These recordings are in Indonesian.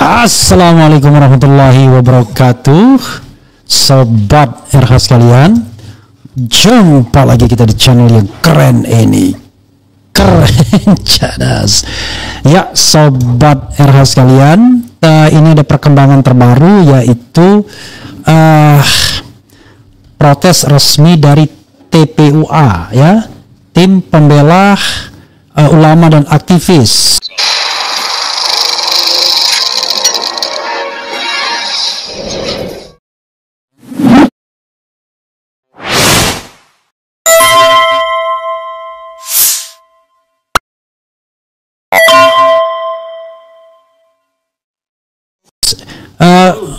Assalamualaikum warahmatullahi wabarakatuh. Sobat RH sekalian, jumpa lagi kita di channel yang keren ini. Keren cadas. Ya, Sobat RH sekalian, ini ada perkembangan terbaru, yaitu protes resmi dari TPUA, ya, Tim Pembela Ulama dan Aktivis.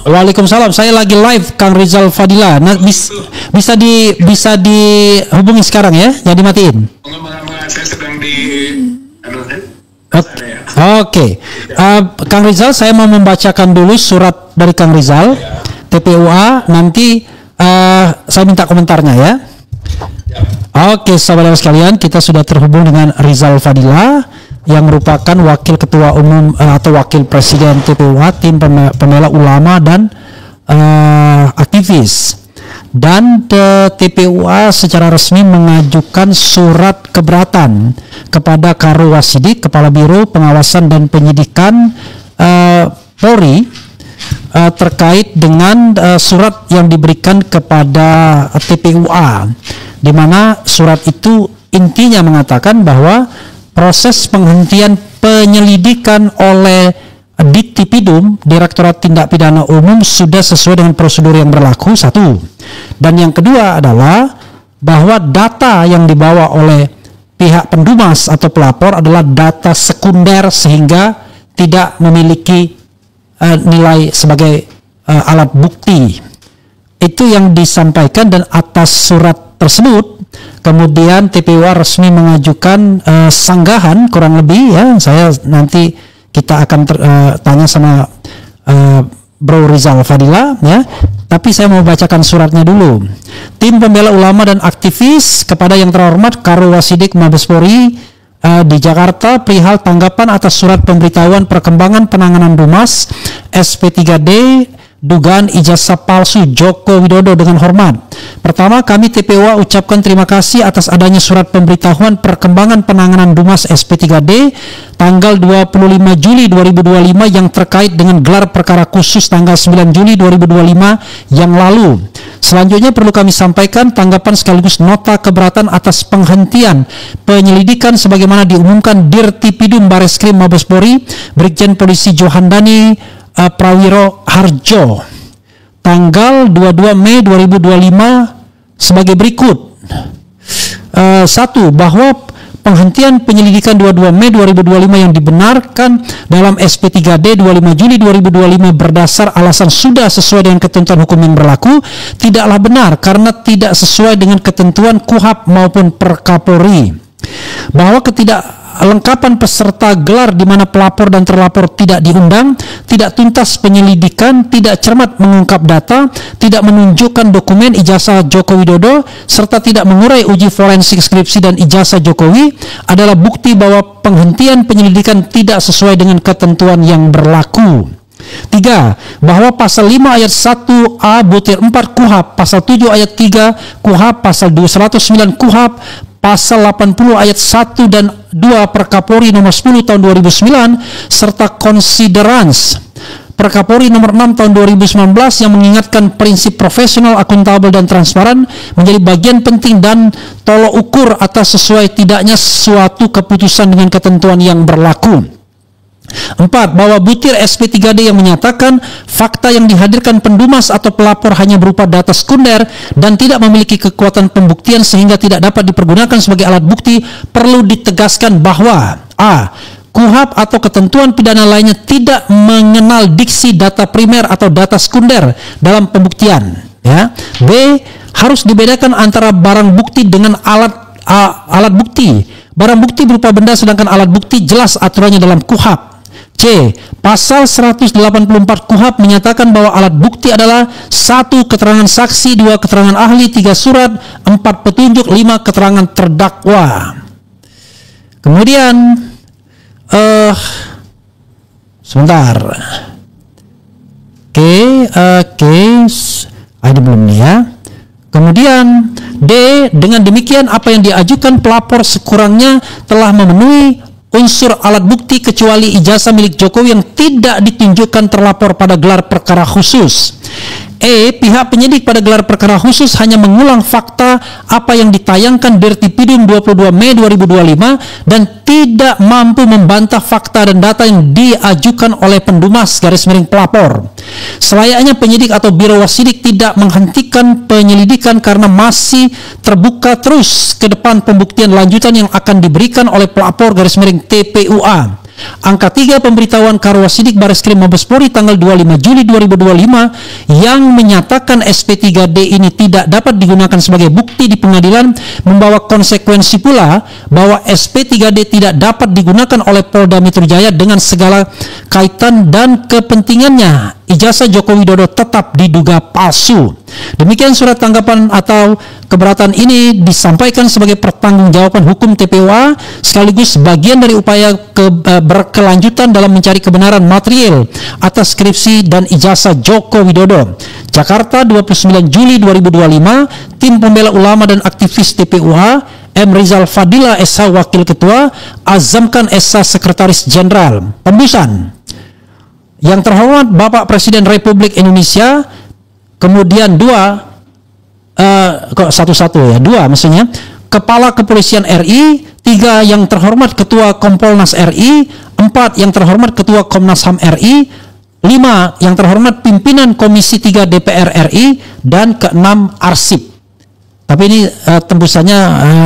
Waalaikumsalam. Saya lagi live, Kang Rizal Fadila. Nah, bisa dihubungi sekarang ya? Jangan dimatiin. Saya sedang di Oke. Kang Rizal, saya mau membacakan dulu surat dari Kang Rizal, TPUA. Nanti saya minta komentarnya ya. Oke, sahabat sekalian, kita sudah terhubung dengan Rizal Fadila, yang merupakan wakil ketua umum atau wakil presiden TPUA, Tim Pembela Ulama dan Aktivis. Dan TPUA secara resmi mengajukan surat keberatan kepada Karo Wasidik, Kepala Biro Pengawasan dan Penyidikan Polri, terkait dengan surat yang diberikan kepada TPUA, di mana surat itu intinya mengatakan bahwa proses penghentian penyelidikan oleh Dittipidum, Direktorat Tindak Pidana Umum, sudah sesuai dengan prosedur yang berlaku, satu. Dan yang kedua adalah bahwa data yang dibawa oleh pihak pendumas atau pelapor adalah data sekunder sehingga tidak memiliki nilai sebagai alat bukti. Itu yang disampaikan, dan atas surat tersebut kemudian TPUA resmi mengajukan sanggahan, kurang lebih ya. Saya nanti kita akan tanya sama Bro Rizal Fadila ya. Tapi saya mau bacakan suratnya dulu. Tim Pembela Ulama dan Aktivis kepada yang terhormat Karo Wasidik Mabes Polri di Jakarta perihal tanggapan atas surat pemberitahuan perkembangan penanganan Dumas SP3D dugaan ijazah palsu Joko Widodo dengan hormat. Pertama, kami TPUA ucapkan terima kasih atas adanya surat pemberitahuan perkembangan penanganan Dumas SP3D tanggal 25 Juli 2025 yang terkait dengan gelar perkara khusus tanggal 9 Juli 2025 yang lalu. Selanjutnya perlu kami sampaikan tanggapan sekaligus nota keberatan atas penghentian penyelidikan sebagaimana diumumkan Dirtipidum Bareskrim Mabes Polri Brigjen Polisi Johandani Prawiro Harjo tanggal 22 Mei 2025 sebagai berikut. Satu, bahwa penghentian penyelidikan 22 Mei 2025 yang dibenarkan dalam SP3D 25 Juli 2025 berdasar alasan sudah sesuai dengan ketentuan hukum yang berlaku tidaklah benar karena tidak sesuai dengan ketentuan KUHAP maupun Perkapolri. Bahwa lengkapan peserta gelar di mana pelapor dan terlapor tidak diundang, tidak tuntas penyelidikan, tidak cermat mengungkap data, tidak menunjukkan dokumen ijazah Joko Widodo, serta tidak mengurai uji forensik skripsi dan ijazah Jokowi adalah bukti bahwa penghentian penyelidikan tidak sesuai dengan ketentuan yang berlaku. 3. Bahwa pasal 5 ayat 1A butir 4 KUHAP, pasal 7 ayat 3 KUHAP, pasal 209 KUHAP, pasal 80 ayat 1 dan 2 Perkapolri nomor 10 tahun 2009 serta konsiderans Perkapolri nomor 6 tahun 2019 yang mengingatkan prinsip profesional, akuntabel dan transparan menjadi bagian penting dan tolok ukur atas sesuai tidaknya suatu keputusan dengan ketentuan yang berlaku. 4. Bahwa butir SP3D yang menyatakan fakta yang dihadirkan pendumas atau pelapor hanya berupa data sekunder dan tidak memiliki kekuatan pembuktian sehingga tidak dapat dipergunakan sebagai alat bukti, perlu ditegaskan bahwa a. KUHAP atau ketentuan pidana lainnya tidak mengenal diksi data primer atau data sekunder dalam pembuktian. Ya. B. Harus dibedakan antara barang bukti dengan alat bukti. Barang bukti berupa benda sedangkan alat bukti jelas aturannya dalam KUHAP. C. Pasal 184 KUHAP menyatakan bahwa alat bukti adalah 1. Keterangan saksi, 2. Keterangan ahli, 3. Surat, 4. Petunjuk, 5. Keterangan terdakwa. Kemudian sebentar. Ini belum nih ya. Kemudian D, dengan demikian apa yang diajukan pelapor sekurangnya telah memenuhi unsur alat bukti kecuali ijazah milik Jokowi yang tidak ditunjukkan terlapor pada gelar perkara khusus. E, pihak penyidik pada gelar perkara khusus hanya mengulang fakta apa yang ditayangkan Dirtipidum 22 Mei 2025 dan tidak mampu membantah fakta dan data yang diajukan oleh pendumas pelapor. Selayaknya penyidik atau biro wasidik tidak menghentikan penyelidikan karena masih terbuka terus ke depan pembuktian lanjutan yang akan diberikan oleh pelapor TPUA. Angka 3 pemberitahuan Karwasidik Bareskrim Mabes Polri tanggal 25 Juli 2025 yang menyatakan SP3D ini tidak dapat digunakan sebagai bukti di pengadilan membawa konsekuensi pula bahwa SP3D tidak dapat digunakan oleh Polda Metro Jaya dengan segala kaitan dan kepentingannya. Ijazah Joko Widodo tetap diduga palsu. Demikian surat tanggapan atau keberatan ini disampaikan sebagai pertanggungjawaban hukum TPUA sekaligus bagian dari upaya berkelanjutan dalam mencari kebenaran material atas skripsi dan ijazah Joko Widodo. Jakarta 29 Juli 2025, tim pembela ulama dan aktivis TPUA M. Rizal Fadila SH Wakil Ketua, Azamkan SH Sekretaris Jenderal. Tembusan. Yang terhormat Bapak Presiden Republik Indonesia, kemudian dua maksudnya Kepala Kepolisian RI, 3 yang terhormat Ketua Kompolnas RI, 4 yang terhormat Ketua Komnas HAM RI, 5 yang terhormat Pimpinan Komisi 3 DPR RI, dan ke-6 Arsip. Tapi ini tembusannya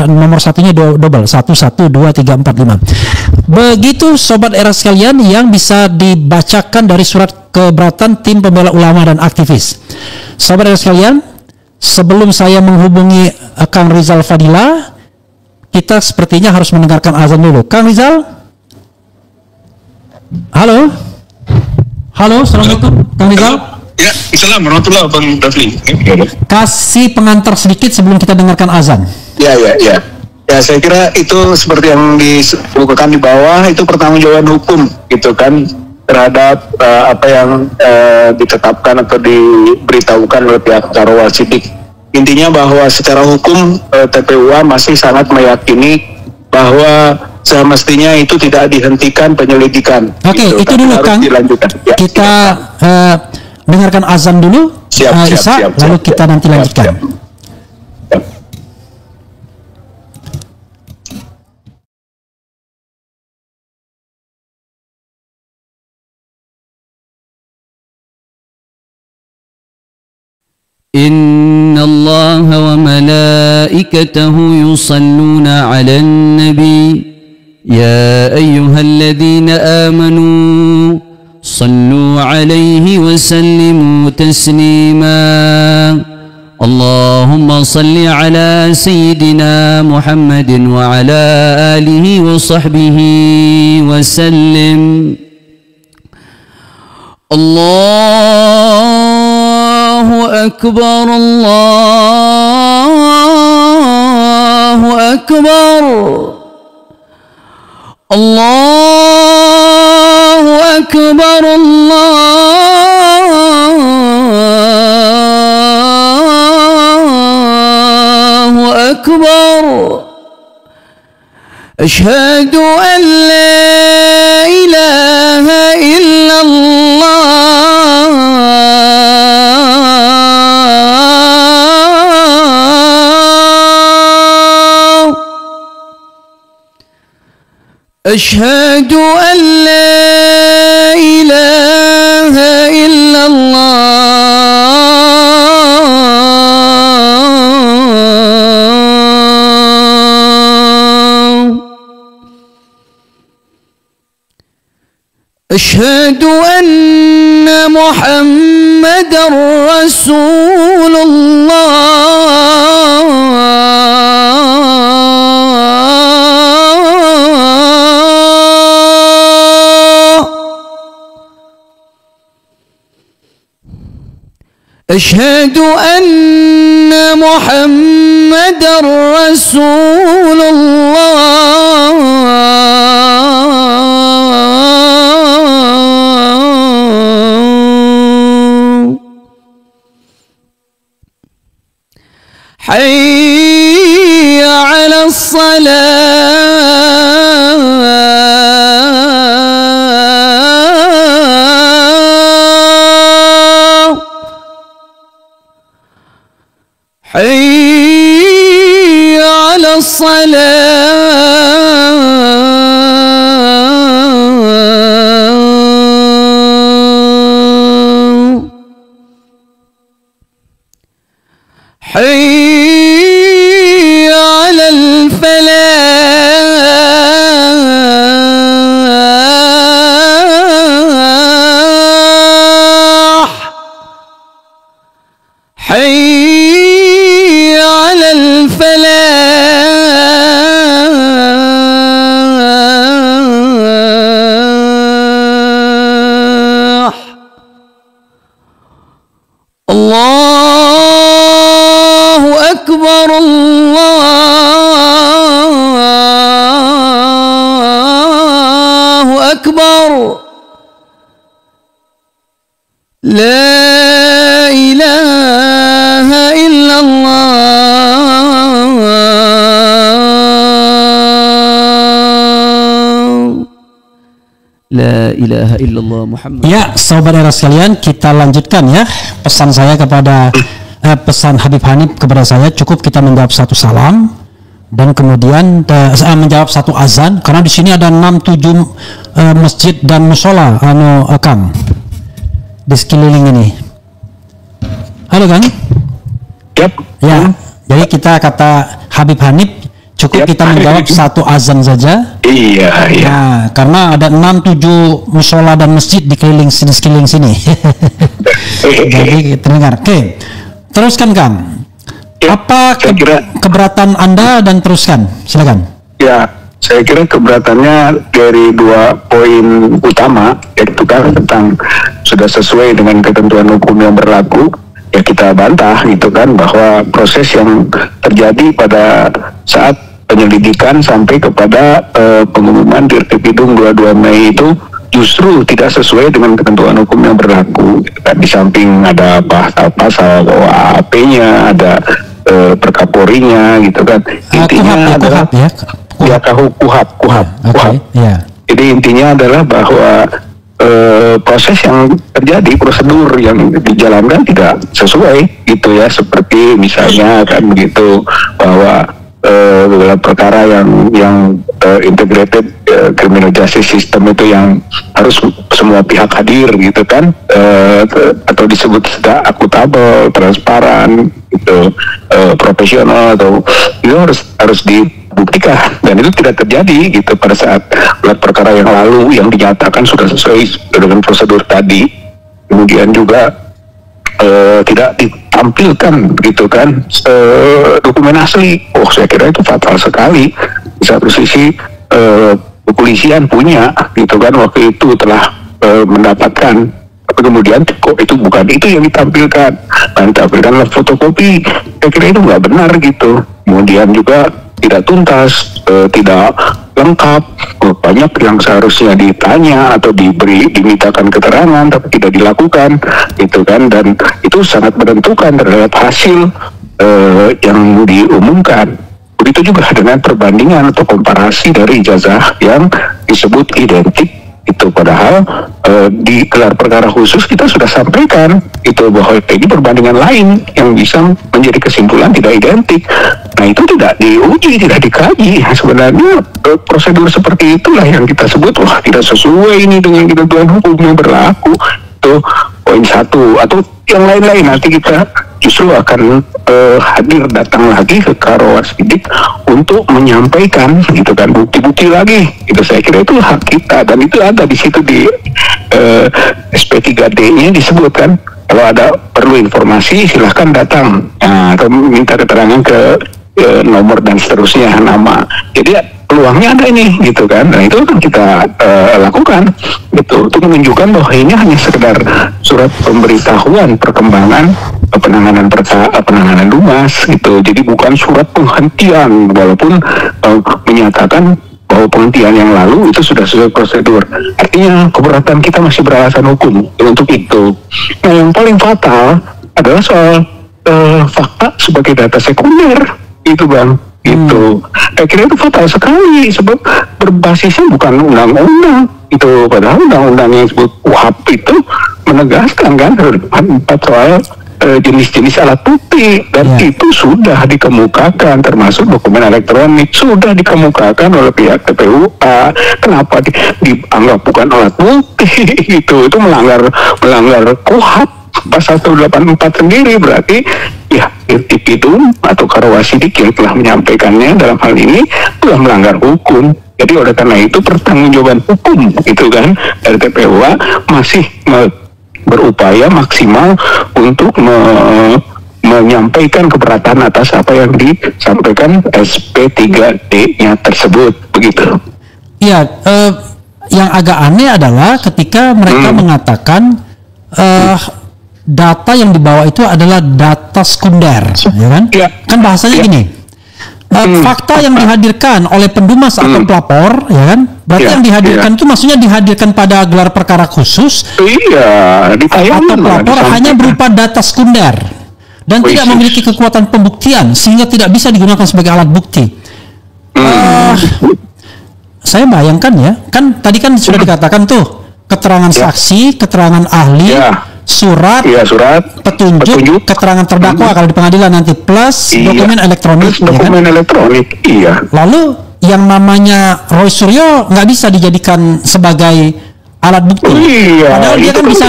nomor satunya double 1, 1, 2, 3, 4, 5. Begitu Sobat Era sekalian yang bisa dibacakan dari surat keberatan tim pembela ulama dan aktivis. Sobat Era sekalian, sebelum saya menghubungi Kang Rizal Fadila, kita sepertinya harus mendengarkan azan dulu. Kang Rizal? Halo? Halo, Assalamualaikum Kang Rizal. Ya, Assalamualaikum warahmatullahi wabarakatuh, Bang Dafli. Kasih pengantar sedikit sebelum kita dengarkan azan. Ya, saya kira itu seperti yang disebutkan di bawah, itu pertanggungjawaban hukum gitu kan terhadap apa yang ditetapkan atau diberitahukan oleh pihak Karwasidik. Intinya bahwa secara hukum TPUA masih sangat meyakini bahwa semestinya itu tidak dihentikan penyelidikan. Oke, gitu, itu dulu Kang. Ya, kita dengarkan azan dulu, Isa, lalu kita nanti lanjutkan. Siap. إن الله وملائكته يصلون على النبي يا أيها الذين آمنوا صلوا عليه وسلموا تسليما اللهم صل على سيدنا محمد وعلى آله وصحبه وسلم الله أكبر الله أكبر الله أكبر الله أكبر أشهد أن لا إله إلا الله أشهد أن لا إله إلا الله أشهد أن محمدًا رسول الله أشهد أن محمدًا رسول الله حي على الصلاة حي على الصلاة حي على الفلاح حي على الفلاح الله أكبر الله أكبر لا إله إلا الله لا إله إلا الله محمد. Ya, sahabat era sekalian, kita lanjutkan ya pesan saya kepada pesan Habib Hanif kepada saya. Cukup kita menjawab satu salam dan kemudian menjawab satu azan, karena di sini ada 6-7 masjid dan musola Kang di sekeliling ini. Halo Kang. Yap. Ya, jadi kita kata Habib Hanif cukup kita menjawab satu azan saja. Iya. Nah, karena ada 6-7 musola dan masjid di sekeliling sini. Jadi terdengar. Oke, teruskan Kang. Ya, Apa saya kira, keberatan Anda, dan teruskan, silakan. ya, saya kira keberatannya dari 2 poin utama, yaitu kan tentang sudah sesuai dengan ketentuan hukum yang berlaku, ya kita bantah gitu kan, bahwa proses yang terjadi pada saat penyelidikan sampai kepada pengumuman Dirtipidum 22 Mei itu justru tidak sesuai dengan ketentuan hukum yang berlaku. Di samping ada pasal AP-nya, ada perkaporinya gitu kan. Intinya adalah KUHAP. Jadi intinya adalah bahwa proses yang terjadi, prosedur yang dijalankan tidak sesuai gitu ya, seperti misalnya kan begitu bahwa dalam perkara yang integrated criminal justice system itu yang harus semua pihak hadir gitu kan, atau disebut sudah akuntabel, transparan, gitu, profesional, atau itu harus dibuktikan, dan itu tidak terjadi gitu pada saat gelar perkara yang lalu yang dinyatakan sudah sesuai dengan prosedur tadi. Kemudian juga tidak ditampilkan gitu kan dokumen asli. Saya kira itu fatal sekali. Di satu sisi kepolisian punya gitu kan, waktu itu telah mendapatkan, tapi kemudian kok itu bukan itu yang ditampilkan, dan ditampilkanlah fotokopi. Saya kira itu nggak benar gitu. Kemudian juga tidak tuntas, tidak lengkap, banyak yang seharusnya ditanya atau dimintakan keterangan tapi tidak dilakukan gitu kan, dan itu sangat menentukan terhadap hasil yang diumumkan. Begitu juga dengan perbandingan atau komparasi dari ijazah yang disebut identik itu, padahal di gelar perkara khusus kita sudah sampaikan itu bahwa ini perbandingan lain yang bisa menjadi kesimpulan tidak identik. Nah, itu tidak diuji, tidak dikaji. Sebenarnya prosedur seperti itulah yang kita sebut wah tidak sesuai ini dengan ketentuan hukum yang berlaku. Itu poin 1. Atau yang lain-lain nanti kita justru akan hadir datang lagi ke Karowasidik untuk menyampaikan gitu kan bukti-bukti lagi. Itu saya kira itu hak kita, dan itu ada di situ di SP3D-nya disebutkan kalau ada perlu informasi silahkan datang, atau minta keterangan ke nomor dan seterusnya, nama. Jadi peluangnya ada ini gitu kan. Nah, itu kan kita lakukan gitu untuk menunjukkan bahwa ini hanya sekedar surat pemberitahuan perkembangan penanganan Dumas gitu. Jadi bukan surat penghentian, walaupun menyatakan bahwa penghentian yang lalu itu sudah sesuai prosedur. Artinya keberatan kita masih beralasan hukum untuk itu. Nah, yang paling fatal adalah soal fakta sebagai data sekunder, gitu bang. Itu akhirnya itu fatal sekali sebab berbasisnya bukan undang-undang itu, padahal undang-undang yang disebut KUHP itu menegaskan kan empat soal jenis-jenis alat bukti, dan itu sudah dikemukakan, termasuk dokumen elektronik sudah dikemukakan oleh pihak TPUA. Kenapa dianggap bukan alat bukti? Itu melanggar KUHP pasal 184 sendiri. Berarti ya Irtipidum atau Karawasidik yang telah menyampaikannya dalam hal ini telah melanggar hukum. Jadi oleh karena itu pertanggungjawaban hukum itu kan dari TPUA masih berupaya maksimal untuk menyampaikan keberatan atas apa yang disampaikan SP3D-nya tersebut, begitu. Iya, yang agak aneh adalah ketika mereka mengatakan data yang dibawa itu adalah data sekunder, ya kan? Ya. Kan bahasanya gini. Fakta yang dihadirkan oleh pendumas atau pelapor, ya kan? Berarti yang dihadirkan itu maksudnya dihadirkan pada gelar perkara khusus. Iya, atau pelapor hanya berupa data sekunder dan tidak memiliki kekuatan pembuktian sehingga tidak bisa digunakan sebagai alat bukti. Saya bayangkan ya, kan tadi kan sudah dikatakan tuh keterangan saksi, keterangan ahli. Surat, petunjuk, keterangan terdakwa kalau di pengadilan nanti plus dokumen elektronik, elektronik, Lalu yang namanya Roy Suryo nggak bisa dijadikan sebagai alat bukti, padahal dia kan bisa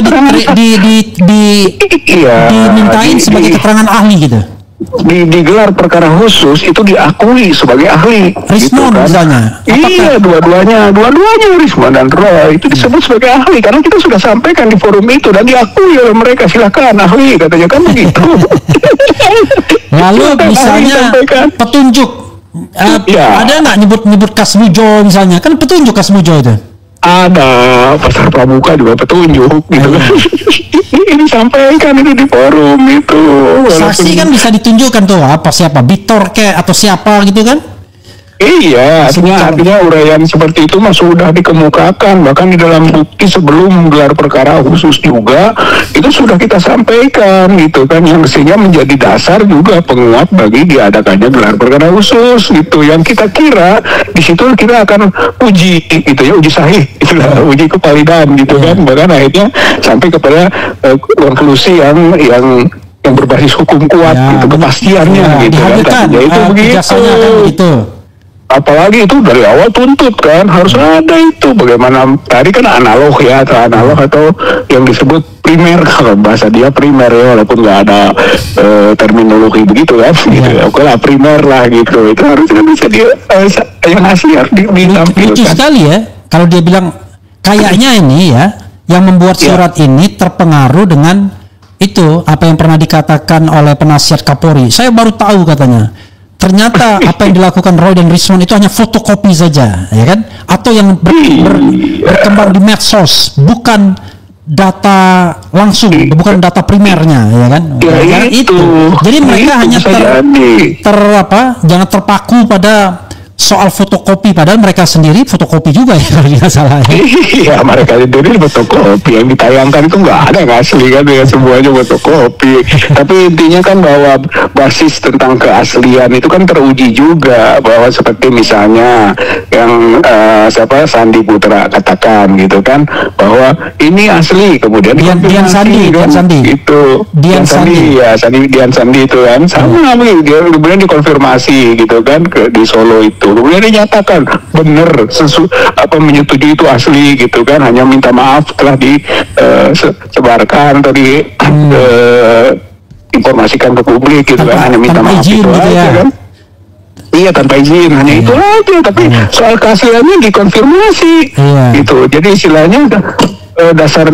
dimintain sebagai keterangan ahli gitu. Digelar perkara khusus itu diakui sebagai ahli. Rismon gitu, kan? Misalnya. Iya, dua-duanya Rismon dan Roy itu disebut sebagai ahli karena kita sudah sampaikan di forum itu dan diakui oleh mereka. Silakan ahli, katanya kan begitu. Lalu misalnya petunjuk, ada nggak nyebut Kasmujo misalnya? Kan petunjuk Kasmujo itu. Ada pasar pramuka juga petunjuk gitu kan. Ini sampaikan ini di forum itu. Saksi kan bisa ditunjukkan tuh siapa Bitor atau siapa gitu kan? Iya, artinya uraian seperti itu sudah dikemukakan, bahkan di dalam bukti sebelum gelar perkara khusus juga itu sudah kita sampaikan gitu kan, yang sehingga menjadi dasar juga penguat bagi diadakannya gelar perkara khusus gitu. Yang kita kira di situ kita akan uji gitu ya, uji sahih itulah, uji kevalidan gitu kan, bahkan akhirnya sampai kepada konklusi yang berbasis hukum kuat gitu, kepastiannya gitu kan. Itu begitu. Apalagi itu dari awal tuntut kan harus ada itu, bagaimana tadi kan analog atau yang disebut primer, kalau bahasa dia primer ya, walaupun nggak ada terminologi begitu kan gitu. Oke lah, primer lah gitu, itu harusnya bisa yang asli harus ditampilkan. Lucu sekali ya kalau dia bilang kayaknya ini ya yang membuat surat ini terpengaruh dengan itu apa yang pernah dikatakan oleh penasihat Kapolri. Saya baru tahu katanya. Ternyata apa yang dilakukan Roy dan Rismon itu hanya fotokopi saja, ya kan? Atau yang berkembang di medsos, bukan data langsung, bukan data primernya, ya kan? Itu. Jadi mereka hanya jangan terpaku pada soal fotokopi, padahal mereka sendiri fotokopi juga ya kalau tidak salah. Iya, mereka sendiri fotokopi, yang ditayangkan itu nggak ada yang asli kan, ya semuanya fotokopi. Tapi intinya kan bahwa basis tentang keaslian itu kan teruji juga, bahwa seperti misalnya yang Sandi Putra katakan gitu kan, bahwa ini asli, kemudian Dian Sandi itu kan sama kemudian dikonfirmasi gitu kan di Solo itu. Kemudian dinyatakan benar menyetujui itu asli gitu kan, hanya minta maaf telah disebarkan atau informasikan ke publik gitu kan, hanya minta maaf itu aja kan. Iya, tanpa izin, hanya itu aja. Tapi soal keasliannya dikonfirmasi gitu. Jadi istilahnya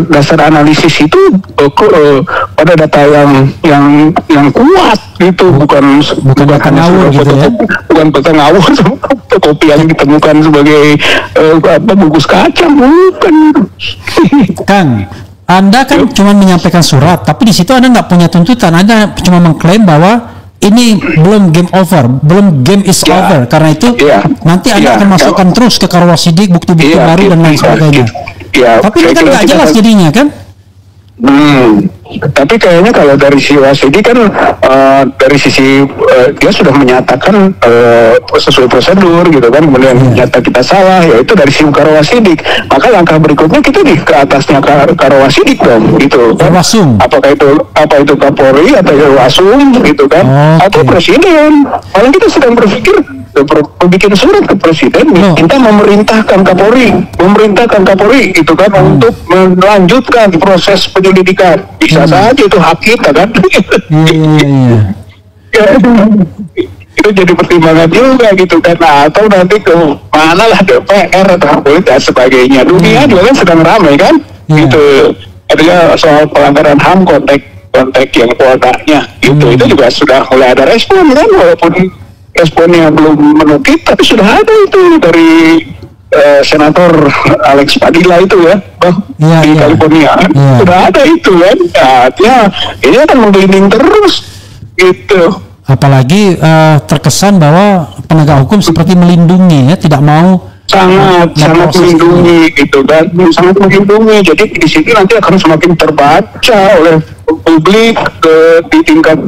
dasar analisis itu pada data yang kuat gitu, bukan hanya bukan petengawur kopi yang ditemukan sebagai bungkus kacang, bukan. Kang, Anda kan cuma menyampaikan surat, tapi di situ Anda nggak punya tuntutan. Anda cuma mengklaim bahwa ini belum game over, belum game is over. Karena itu nanti Anda akan masukkan terus ke Karawasidik bukti-bukti baru dan lain sebagainya. Tapi ini kan nggak jelas jadinya kan? Tapi kayaknya kalau dari si Wasidi kan dari sisi dia sudah menyatakan sesuai prosedur gitu kan, kemudian nyata kita salah, yaitu dari si Karo Wasidik. Maka langkah berikutnya kita di ke atasnya Karo Wasidik dong, gitu kan. Wasum. Apa itu Kapolri atau Wasum gitu kan, atau Presiden. Malah kita sedang berpikir bikin surat ke Presiden minta memerintahkan Kapolri gitu kan untuk melanjutkan proses penyelidikan. Bisa saja itu hak kita kan. Itu jadi pertimbangan juga gitu kan. Atau nanti ke mana lah DPR atau politik dan sebagainya. Dunia juga kan sedang ramai kan gitu. Artinya soal pelanggaran HAM konteks yang kuotanya gitu. Itu juga sudah mulai ada respon kan, walaupun responnya belum menukik, tapi sudah ada itu dari Senator Alex Padilla itu ya, di California, sudah ada itu kan. Ini akan menggelinding terus gitu. Apalagi terkesan bahwa penegak hukum seperti melindungi ya, tidak mau sangat melindungi gitu kan, sangat melindungi. Jadi di sini nanti akan semakin terbaca oleh publik di tingkat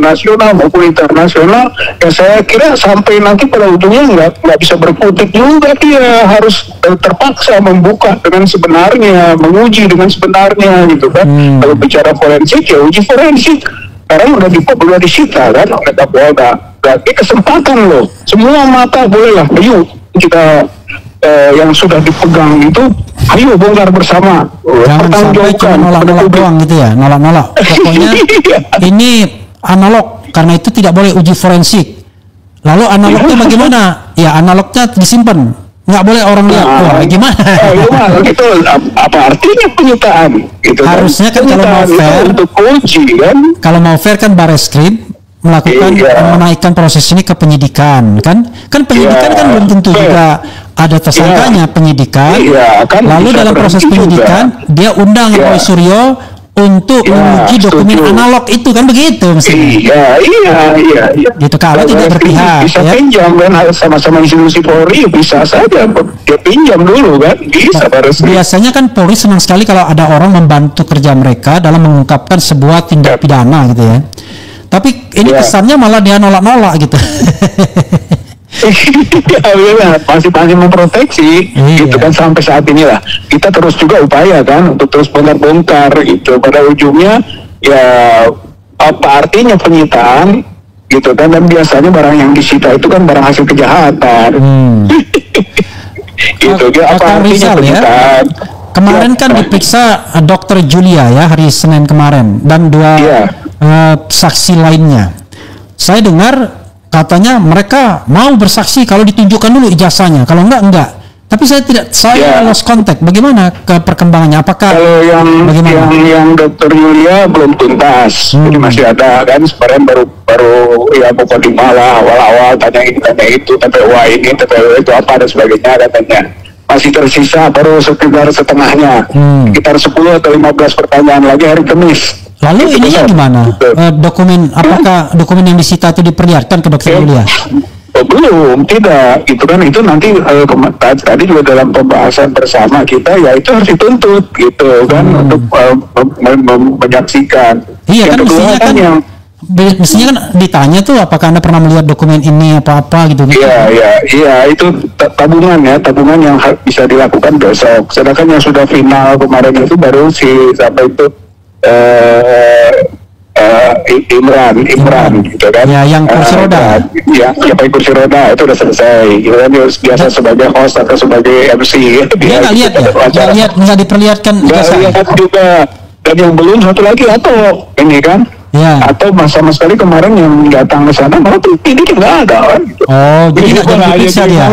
nasional maupun internasional. Ya saya kira sampai nanti pada ujungnya nggak bisa berkutik juga, dia harus terpaksa membuka dengan sebenarnya, menguji dengan sebenarnya gitu kan. Kalau bicara forensik ya uji forensik. Sekarang udah disita kan oleh Kapolda. Berarti kesempatan loh, semua mata boleh lah, ayo kita yang sudah dipegang itu, ayo bongkar bersama. Jangan sampai cuma nolak-nolak doang gitu ya, nolak-nolak. Pokoknya ini analog, karena itu tidak boleh uji forensik. Lalu analognya bagaimana? Ya analognya disimpan, nggak boleh orang lihat. Gimana? Itu apa artinya penyitaan? Gitu, harusnya kan kalau mau fair, untuk uji kan? Kalau mau fair kan Barreskrim melakukan menaikkan proses ini ke penyidikan kan penyidikan kan belum tentu juga ada tersangkanya penyidikan kan lalu dalam proses penyidikan juga dia undang Roy Suryo untuk menguji dokumen analog itu kan begitu mestinya. Iya. Gitu kalau tidak berpihak bisa pinjam kan sama-sama institusi Polri, bisa saja dia pinjam dulu kan, bisa. Biasanya kan Polri senang sekali kalau ada orang membantu kerja mereka dalam mengungkapkan sebuah tindak pidana gitu ya. Tapi ini kesannya malah dia nolak-nolak gitu. Masih memproteksi gitu kan sampai saat inilah. Kita terus juga upaya kan untuk terus bongkar gitu. Pada ujungnya ya apa artinya penyitaan gitu kan, dan biasanya barang yang disita itu kan barang hasil kejahatan. Gitu apa artinya penyitaan? Kemarin kan diperiksa Dr. Julia ya hari Senin kemarin dan dua saksi lainnya. Saya dengar katanya mereka mau bersaksi kalau ditunjukkan dulu ijazahnya, kalau enggak. Tapi saya lost contact. Bagaimana ke perkembangannya? Apakah kalau yang Dr. Julia belum tuntas, jadi masih ada kan. Kemarin baru ya mukadimah lah awal-awal tanya ini tanya itu, TPWA ini TPWA itu apa dan sebagainya katanya. Masih tersisa baru sekitar setengahnya, sekitar 10 atau 15 pertanyaan lagi hari Kamis. Lalu ininya gimana? Dokumen, apakah dokumen yang disita itu diperlihatkan ke Dr. Julia? Belum, tidak. Itu kan itu nanti tadi juga dalam pembahasan bersama kita, ya itu harus dituntut gitu kan untuk menyaksikan. Iya kan mestinya kan mestinya kan ditanya tuh apakah Anda pernah melihat dokumen ini apa-apa gitu. Iya itu tabungan yang bisa dilakukan besok. Sedangkan yang sudah final kemarin itu baru siapa itu Imran gitu kan. Ya, yang kursi roda. Ya, pakai kursi roda itu udah selesai. Gitu kan, biasa sebagai host atau sebagai MC. Dia nggak lihat ya? Nggak diperlihatkan. Nggak lihat juga. Dan yang belum satu lagi atau ini kan. Ya. Atau sama sekali kemarin yang datang ke sana malah ini nggak ada kan. Jadi nggak jadi diperiksa dia.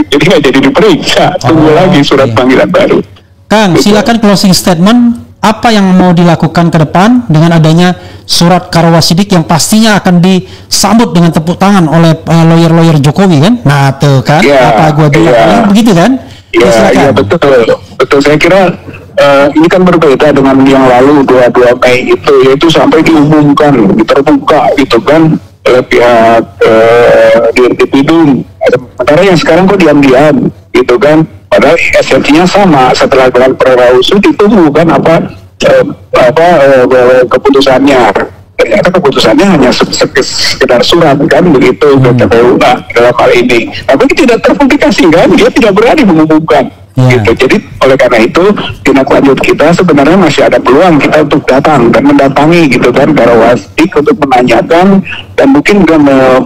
Jadi nggak jadi diperiksa. Tunggu lagi surat panggilan baru. Kang, silakan closing statement. Apa yang mau dilakukan ke depan dengan adanya surat Karo Wasidik yang pastinya akan disambut dengan tepuk tangan oleh lawyer-lawyer Jokowi kan? Nah tuh kan, apa gua bilang begitu kan? Iya betul. Saya kira ini kan berbeda dengan yang lalu 22 Mei itu, yaitu sampai diumumkan, terbuka gitu kan oleh pihak di Pidum. Sementara yang sekarang kok diam-diam gitu kan? Padahal esensinya sama, setelah gelar perkara USU ditunggu kan apa keputusannya. Ternyata keputusannya hanya sekedar surat kan begitu ke KPU dalam hal ini. Tapi tidak terpublikasi kan, dia tidak berani mengumumkan. Gitu. Jadi oleh karena itu tindak lanjut kita sebenarnya masih ada peluang kita untuk datang dan mendatangi gitu kan Karawasdi untuk menanyakan dan mungkin juga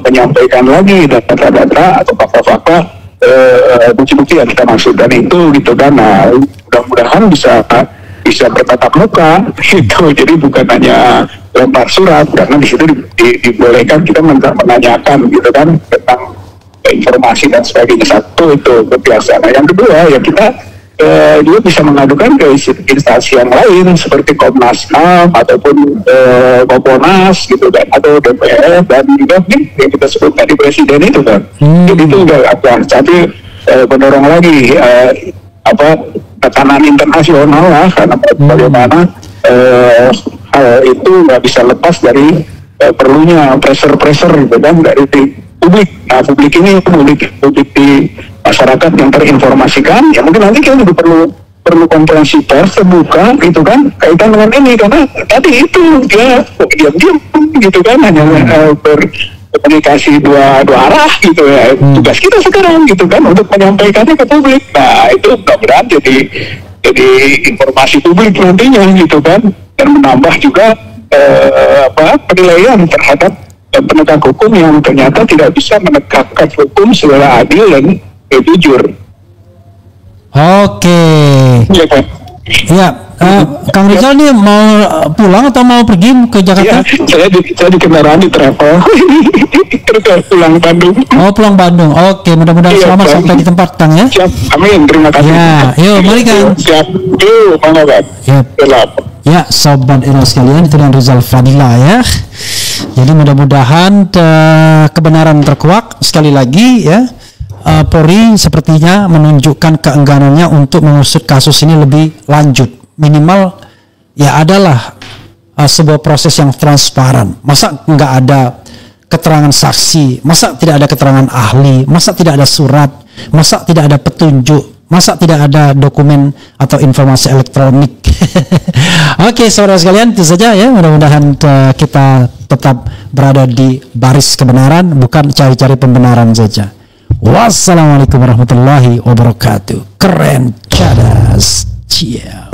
menyampaikan lagi data-data atau fakta-fakta bukti-bukti yang kita maksud dan itu gitu kan. Nah, mudah-mudahan bisa bertatap muka gitu. Jadi bukan hanya lempar surat karena di situ dibolehkan kita menanyakan gitu kan tentang informasi dan sebagainya. Satu itu kebiasaan. Yang kedua ya kita juga bisa mengadukan ke instansi yang lain seperti Komnas HAM ataupun Kompolnas gitu kan atau DPR dan juga yang kita sebut tadi Presiden itu kan. Jadi itu juga tapi mendorong lagi tekanan internasional lah karena bagaimana hal itu nggak bisa lepas dari perlunya pressure gitu kan dari publik. Nah publik ini publik di masyarakat yang terinformasikan ya mungkin nanti kita juga perlu konferensi pers terbuka gitu kan kaitan dengan ini karena tadi itu dia diam-diam gitu kan hanya berkomunikasi dua arah gitu ya. Tugas kita sekarang gitu kan untuk menyampaikannya ke publik. Nah itu mudah-mudahan jadi informasi publik nantinya gitu kan dan menambah juga penilaian terhadap penegak hukum yang ternyata tidak bisa menegakkan hukum secara adil dan jujur. Oke. Iya kan? Ya, Kang Rizal nih mau pulang atau mau pergi ke Jakarta? Ya, saya di kendaraan di travel. Terus pulang Bandung. Oh, pulang Bandung. Oke, mudah-mudahan selamat sampai di tempat, Kang ya. Siap, amin. Terima kasih. Ya, yuk mari Kang. Siap, yuk, mana Bang? Ya, sobat Eros sekalian, itu dan Rizal Fadila ya. Jadi mudah-mudahan kebenaran terkuak sekali lagi ya. Polri sepertinya menunjukkan keengganannya untuk mengusut kasus ini lebih lanjut. Minimal ya adalah sebuah proses yang transparan. Masa nggak ada keterangan saksi, masa tidak ada keterangan ahli, masa tidak ada surat, masa tidak ada petunjuk, masa tidak ada dokumen atau informasi elektronik. Oke, saudara sekalian, itu saja ya. Mudah-mudahan kita tetap berada di baris kebenaran, bukan cari-cari pembenaran saja. Wassalamualaikum warahmatullahi wabarakatuh. Keren, cadas, ciao.